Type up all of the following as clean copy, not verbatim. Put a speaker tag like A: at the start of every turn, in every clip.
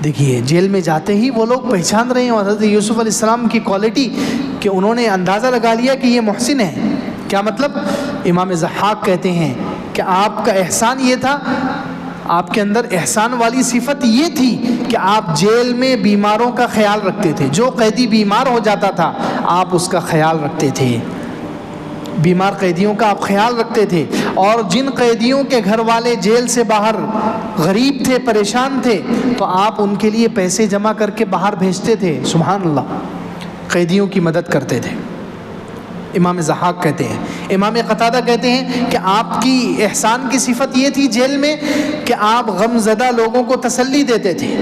A: دیکھیے جیل میں جاتے ہی وہ لوگ پہچان رہے ہیں حضرت یوسف علیہ السلام کی کوالٹی کہ انہوں نے اندازہ لگا لیا کہ یہ محسن ہے. کیا مطلب؟ امام ضحاک کہتے ہیں کہ آپ کا احسان یہ تھا، آپ کے اندر احسان والی صفت یہ تھی کہ آپ جیل میں بیماروں کا خیال رکھتے تھے. جو قیدی بیمار ہو جاتا تھا آپ اس کا خیال رکھتے تھے، بیمار قیدیوں کا آپ خیال رکھتے تھے. اور جن قیدیوں کے گھر والے جیل سے باہر غریب تھے، پریشان تھے، تو آپ ان کے لیے پیسے جمع کر کے باہر بھیجتے تھے. سبحان اللہ، قیدیوں کی مدد کرتے تھے. امام ضحاک کہتے ہیں. امام قتادہ کہتے ہیں کہ آپ کی احسان کی صفت یہ تھی جیل میں کہ آپ غم زدہ لوگوں کو تسلی دیتے تھے.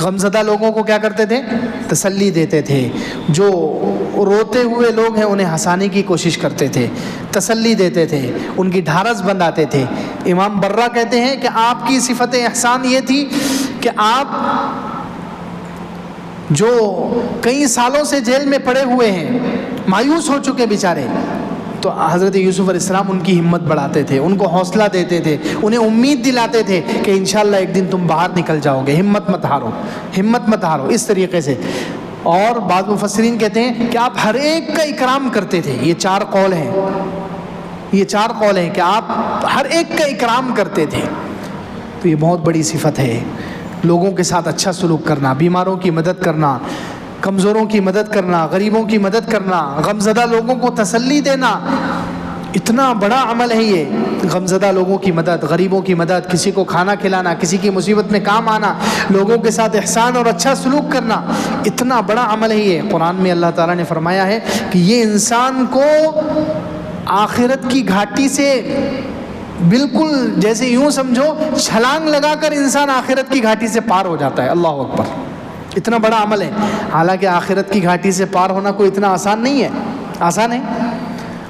A: غم زدہ لوگوں کو کیا کرتے تھے؟ تسلی دیتے تھے. جو روتے ہوئے لوگ ہیں انہیں ہنسانے کی کوشش کرتے تھے، تسلی دیتے تھے، ان کی ڈھارس بندھاتے تھے. امام برہ کہتے ہیں کہ آپ کی صفت احسان یہ تھی کہ آپ جو کئی سالوں سے جیل میں پڑے ہوئے ہیں، مایوس ہو چکے بیچارے، تو حضرت یوسف علیہ السلام ان کی ہمت بڑھاتے تھے، ان کو حوصلہ دیتے تھے، انہیں امید دلاتے تھے کہ انشاءاللہ ایک دن تم باہر نکل جاؤ گے، ہمت مت ہارو، ہمت مت ہارو، اس طریقے سے. اور بعض مفسرین کہتے ہیں کہ آپ ہر ایک کا اکرام کرتے تھے. یہ چار قول ہیں، یہ چار قول ہیں کہ آپ ہر ایک کا اکرام کرتے تھے. تو یہ بہت بڑی صفت ہے، لوگوں کے ساتھ اچھا سلوک کرنا، بیماروں کی مدد کرنا، کمزوروں کی مدد کرنا، غریبوں کی مدد کرنا، غمزدہ لوگوں کو تسلی دینا. اتنا بڑا عمل ہے یہ، غمزدہ لوگوں کی مدد، غریبوں کی مدد، کسی کو کھانا کھلانا، کسی کی مصیبت میں کام آنا، لوگوں کے ساتھ احسان اور اچھا سلوک کرنا، اتنا بڑا عمل ہے یہ. قرآن میں اللہ تعالیٰ نے فرمایا ہے کہ یہ انسان کو آخرت کی گھاٹی سے بالکل جیسے یوں سمجھو چھلانگ لگا کر انسان آخرت کی گھاٹی سے پار ہو جاتا ہے. اللہ اکبر، اتنا بڑا عمل ہے. حالانکہ آخرت کی گھاٹی سے پار ہونا کوئی اتنا آسان نہیں ہے. آسان ہے؟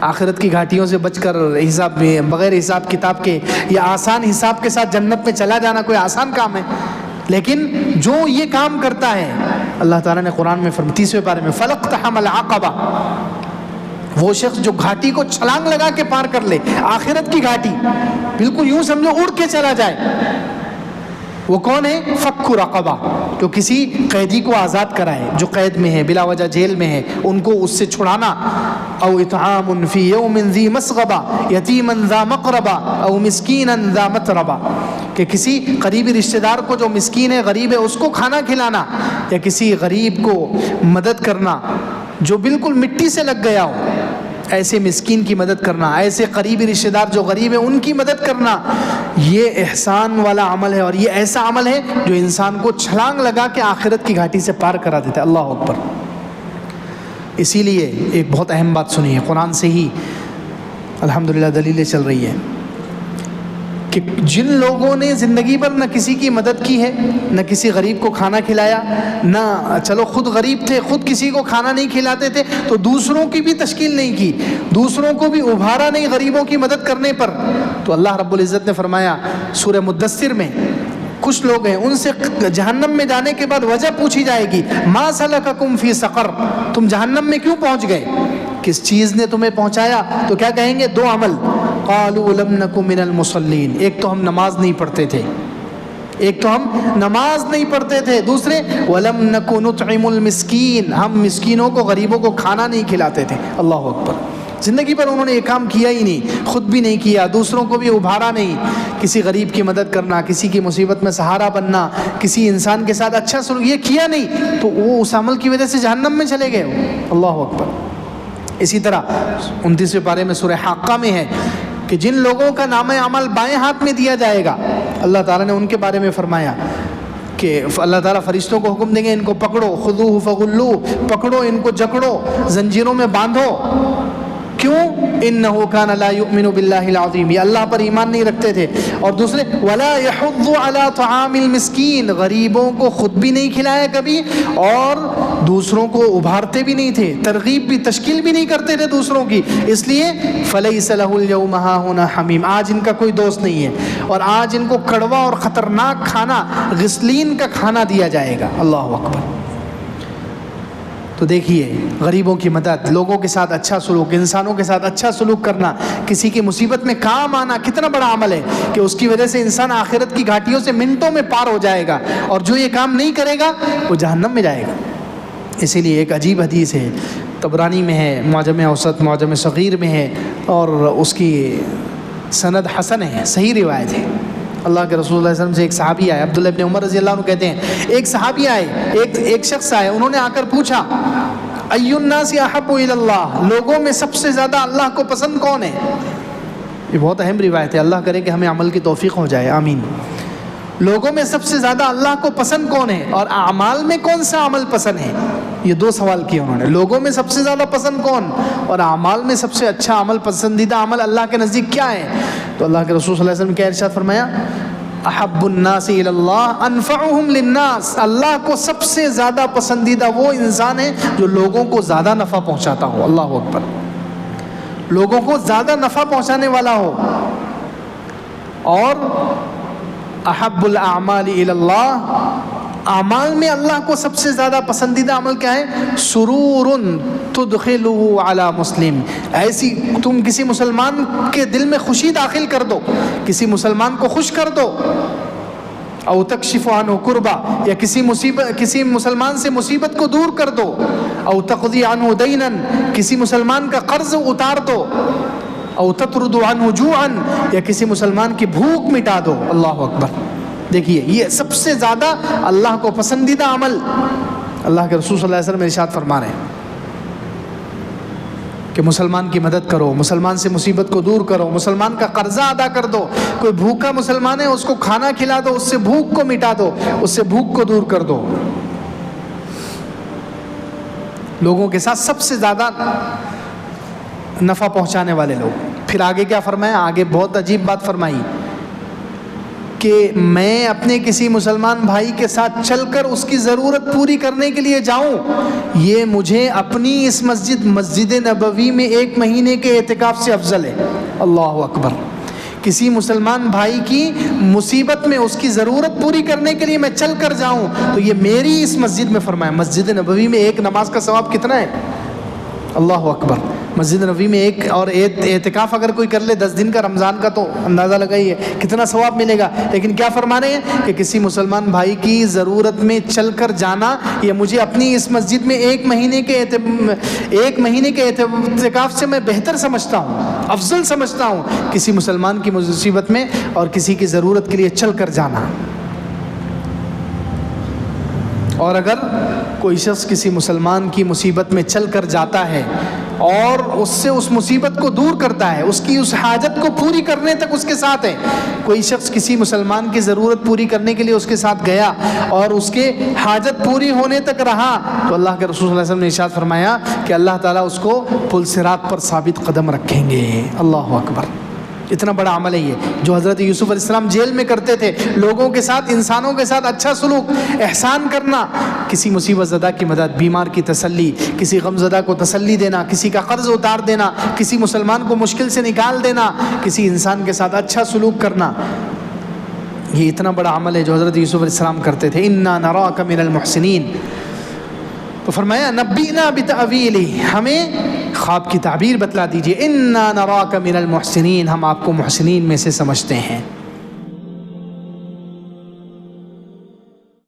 A: آخرت کی گھاٹیوں سے بچ کر حساب میں بغیر حساب کتاب کے یا آسان حساب کے ساتھ جنت میں چلا جانا کوئی آسان کام ہے؟ لیکن جو یہ کام کرتا ہے، اللہ تعالیٰ نے قرآن میں 30ویں پارے میں فَلَقْتَحَمَ الْعَقَبَةَ، وہ شخص جو گھاٹی کو چھلانگ لگا کے پار کر لے، آخرت کی گھاٹی بالکل یوں سمجھو اڑ کے چلا جائے، وہ کون ہے؟ فک رقبہ، جو کسی قیدی کو آزاد کرائے، جو قید میں ہے، بلا وجہ جیل میں ہے، ان کو اس سے چھڑانا. او اطعام فی یوم ذی مسغبہ یتیما ذا مقربہ او مسکینا ذا متربہ، کہ کسی قریبی رشتہ دار کو جو مسکین ہے، غریب ہے، اس کو کھانا کھلانا، یا کسی غریب کو مدد کرنا جو بالکل مٹی سے لگ گیا ہو، ایسے مسکین کی مدد کرنا، ایسے قریبی رشتہ دار جو غریب ہے ان کی مدد کرنا. یہ احسان والا عمل ہے، اور یہ ایسا عمل ہے جو انسان کو چھلانگ لگا کے آخرت کی گھاٹی سے پار کرا دیتا ہے. اللہ اکبر. اسی لیے ایک بہت اہم بات سنی ہے، قرآن سے ہی الحمدللہ دلیلیں چل رہی ہے کہ جن لوگوں نے زندگی پر نہ کسی کی مدد کی ہے، نہ کسی غریب کو کھانا کھلایا، نہ چلو خود غریب تھے، خود کسی کو کھانا نہیں کھلاتے تھے، تو دوسروں کی بھی تشکیل نہیں کی، دوسروں کو بھی ابھارا نہیں غریبوں کی مدد کرنے پر، تو اللہ رب العزت نے فرمایا سورہ مدثر میں، کچھ لوگ ہیں ان سے جہنم میں جانے کے بعد وجہ پوچھی جائے گی، ما سلککم فی سقر، تم جہنم میں کیوں پہنچ گئے، کس چیز نے تمہیں پہنچایا؟ تو کیا کہیں گے؟ دو عمل، قالوا لم نک من المصلین، ایک تو ہم نماز نہیں پڑھتے تھے، ایک تو ہم نماز نہیں پڑھتے تھے، دوسرے ولم نک نطعم المسکین، ہم مسکینوں کو، غریبوں کو کھانا نہیں کھلاتے تھے. اللہ اکبر. زندگی پر انہوں نے یہ کام کیا ہی نہیں، خود بھی نہیں کیا، دوسروں کو بھی ابھارا نہیں. کسی غریب کی مدد کرنا، کسی کی مصیبت میں سہارا بننا، کسی انسان کے ساتھ اچھا سلوک، یہ کیا نہیں، تو وہ اس عمل کی وجہ سے جہنم میں چلے گئے. اللہ اکبر. اسی طرح 29ویں پارے میں سورہ حاقہ میں ہے کہ جن لوگوں کا نام عمل بائیں ہاتھ میں دیا جائے گا، اللہ تعالیٰ نے ان کے بارے میں فرمایا کہ اللہ تعالیٰ فرشتوں کو حکم دیں گے ان کو پکڑو، خذوہ فغلوہ، پکڑو ان کو، جکڑو، زنجیروں میں باندھو. کیوں؟ انہ کان لا یؤمن باللہ العظیم، یہ اللہ پر ایمان نہیں رکھتے تھے. اور دوسرے ولا یحض علی طعام المسکین، غریبوں کو خود بھی نہیں کھلایا کبھی اور دوسروں کو ابھارتے بھی نہیں تھے، ترغیب بھی، تشکیل بھی نہیں کرتے تھے دوسروں کی. اس لیے فلیس لہ اليوم ہاہنا حمیم، آج ان کا کوئی دوست نہیں ہے، اور آج ان کو کڑوا اور خطرناک کھانا، غسلین کا کھانا دیا جائے گا. اللہ اکبر. تو دیکھیے غریبوں کی مدد، لوگوں کے ساتھ اچھا سلوک، انسانوں کے ساتھ اچھا سلوک کرنا، کسی کی مصیبت میں کام آنا کتنا بڑا عمل ہے کہ اس کی وجہ سے انسان آخرت کی گھاٹیوں سے منٹوں میں پار ہو جائے گا، اور جو یہ کام نہیں کرے گا وہ جہنم میں جائے گا۔ اسی لیے ایک عجیب حدیث ہے، طبرانی میں ہے، معجم اوسط، معجم صغیر میں ہے، اور اس کی سند حسن ہے، صحیح روایت ہے۔ اللہ کے رسول اللہ علیہ وسلم سے ایک صحابی آئے، عبداللہ ابن عمر رضی اللہ عنہ کہتے ہیں، ایک صحابی آئے، ایک شخص آئے، انہوں نے آ کر پوچھا ای الناس احب الی اللہ، لوگوں میں سب سے زیادہ اللہ کو پسند کون ہے؟ یہ بہت اہم روایت ہے، اللہ کرے کہ ہمیں عمل کی توفیق ہو جائے، آمین۔ لوگوں میں سب سے زیادہ اللہ کو پسند کون ہے، اور اعمال میں کون سا عمل پسند ہے؟ یہ دو سوال کیے انہوں نے، لوگوں میں سب سے زیادہ پسند کون، اور اعمال میں سب سے اچھا عمل، پسندیدہ عمل اللہ کے نزدیک کیا ہے؟ تو اللہ کے رسول صلی اللہ علیہ وسلم نے کیا ارشاد فرمایا؟ احب الناس الی اللہ انفعهم للناس، اللہ کو سب سے زیادہ پسندیدہ وہ انسان ہے جو لوگوں کو زیادہ نفع پہنچاتا ہو، اللہ اکبر، لوگوں کو زیادہ نفع پہنچانے والا ہو۔ اور احب الاعمال الی اللہ، اعمال میں اللہ کو سب سے زیادہ پسندیدہ عمل کیا ہے؟ سرور تدخلہ علی مسلم، ایسی تم کسی مسلمان کے دل میں خوشی داخل کر دو، کسی مسلمان کو خوش کر دو، او تکشف عنہ کربا، یا کسی مسلمان سے مصیبت کو دور کر دو، او تقضی عنہ دینا، کسی مسلمان کا قرض اتار دو، او تطرد عنہ جوعا، یا کسی مسلمان کی بھوک مٹا دو، اللہ اکبر۔ دیکھیے یہ سب سے زیادہ اللہ کو پسندیدہ عمل، اللہ کے رسول صلی اللہ علیہ وسلم ارشاد فرما رہے ہیں کہ مسلمان کی مدد کرو، مسلمان سے مصیبت کو دور کرو، مسلمان کا قرضہ ادا کر دو، کوئی بھوکا مسلمان ہے اس کو کھانا کھلا دو، اس سے بھوک کو مٹا دو، اس سے بھوک کو دور کر دو۔ لوگوں کے ساتھ سب سے زیادہ نفع پہنچانے والے لوگ۔ پھر آگے کیا فرمایا؟ آگے بہت عجیب بات فرمائی کہ میں اپنے کسی مسلمان بھائی کے ساتھ چل کر اس کی ضرورت پوری کرنے کے لیے جاؤں، یہ مجھے اپنی اس مسجد نبوی میں 1 مہینے کے اعتکاف سے افضل ہے، اللہ اکبر۔ کسی مسلمان بھائی کی مصیبت میں اس کی ضرورت پوری کرنے کے لیے میں چل کر جاؤں تو یہ میری اس مسجد میں، فرمایا مسجد نبوی میں 1 نماز کا ثواب کتنا ہے؟ اللہ اکبر۔ مسجد نبوی میں ایک اور اعتکاف اگر کوئی کر لے 10 دن کا رمضان کا تو اندازہ لگائیے کتنا ثواب ملے گا۔ لیکن کیا فرما رہے ہیں کہ کسی مسلمان بھائی کی ضرورت میں چل کر جانا یہ مجھے اپنی اس مسجد میں 1 مہینے کے اعتکاف سے میں بہتر سمجھتا ہوں، افضل سمجھتا ہوں کسی مسلمان کی مصیبت میں اور کسی کی ضرورت کے لیے چل کر جانا۔ اور اگر کوئی شخص کسی مسلمان کی مصیبت میں چل کر جاتا ہے اور اس سے اس مصیبت کو دور کرتا ہے، اس کی اس حاجت کو پوری کرنے تک اس کے ساتھ ہے، کوئی شخص کسی مسلمان کی ضرورت پوری کرنے کے لیے اس کے ساتھ گیا اور اس کے حاجت پوری ہونے تک رہا تو اللہ کے رسول صلی اللہ علیہ وسلم نے ارشاد فرمایا کہ اللہ تعالیٰ اس کو پل صراط پر ثابت قدم رکھیں گے، اللہ اکبر۔ اتنا بڑا عمل ہے یہ جو حضرت یوسف علیہ السلام جیل میں کرتے تھے، لوگوں کے ساتھ، انسانوں کے ساتھ اچھا سلوک، احسان کرنا، کسی مصیبت زدہ کی مدد، بیمار کی تسلی، کسی غم زدہ کو تسلی دینا، کسی کا قرض اتار دینا، کسی مسلمان کو مشکل سے نکال دینا، کسی انسان کے ساتھ اچھا سلوک کرنا، یہ اتنا بڑا عمل ہے جو حضرت یوسف علیہ السلام کرتے تھے۔ انا نراک من المحسنین، تو فرمایا نبینا بتأویلہ، ہمیں خواب کی تعبیر بتلا دیجئے، انا نراک من المحسنین، ہم آپ کو محسنین میں سے سمجھتے ہیں۔